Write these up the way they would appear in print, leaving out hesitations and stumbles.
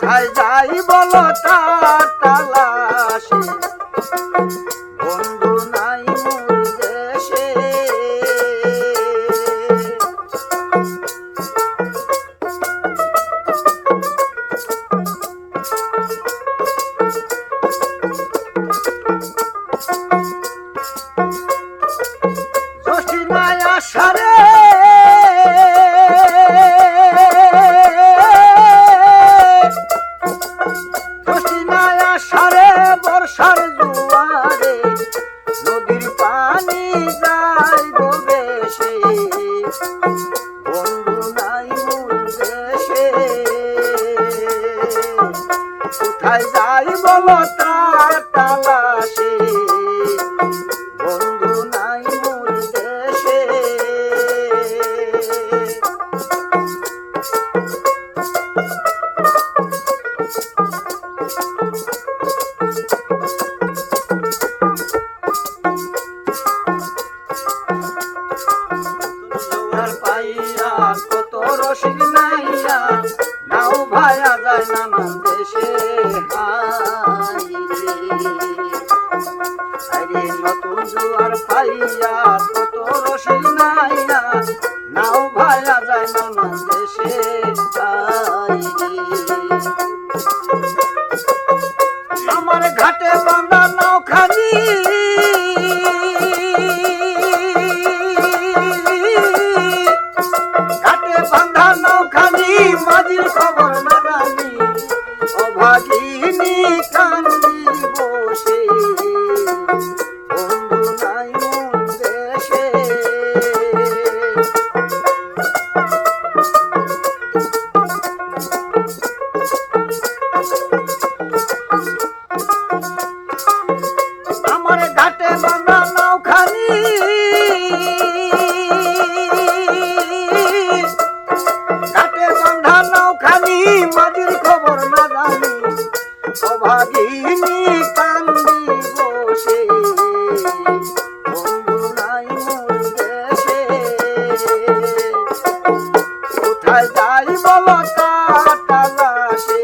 কোথায় যাই বলো তার তালাশে, বন্ধু নাই মোর দেশে। ষষ্ঠীর মায়া সারে বর্ষার জোয়ারে নদীর পানি যায় ডুবে সে, বন্ধু নাই মোর দেশে। কোথায় যাই বলো তার তালাশে, বন্ধু নাই মোর দেশে। পাইয়া কত রসিক নাইয়া নাও ভায়া যায় নানান দেশে। আরে নতুন জোয়ার পাইয়া কত রসিক নাইয়া নাও ভায়া যায় নানান দেশে। আমার ঘাটে বাঁধা নাও খালি মাঝির খবর না জানি, অভাগিনী কান্দি বসে, বন্ধু নাই মোর দেশে। আমার ঘাটে বাঁধা নাওখানি মাঝির খবর না জানি, অভাগিনী কান্দি বসে, বন্ধু নাই মোর দেশে। কোথায় যাই বলো তার তালাশে,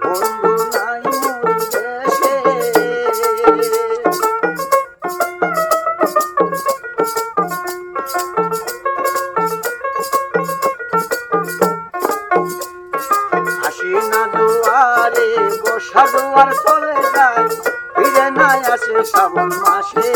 বন্ধু নাই মোর দেশে। আসি না দুয়ারে বর্ষা দুয়ার চলে যায়, ফিরে নাই আসে শ্রাবণ মাসে।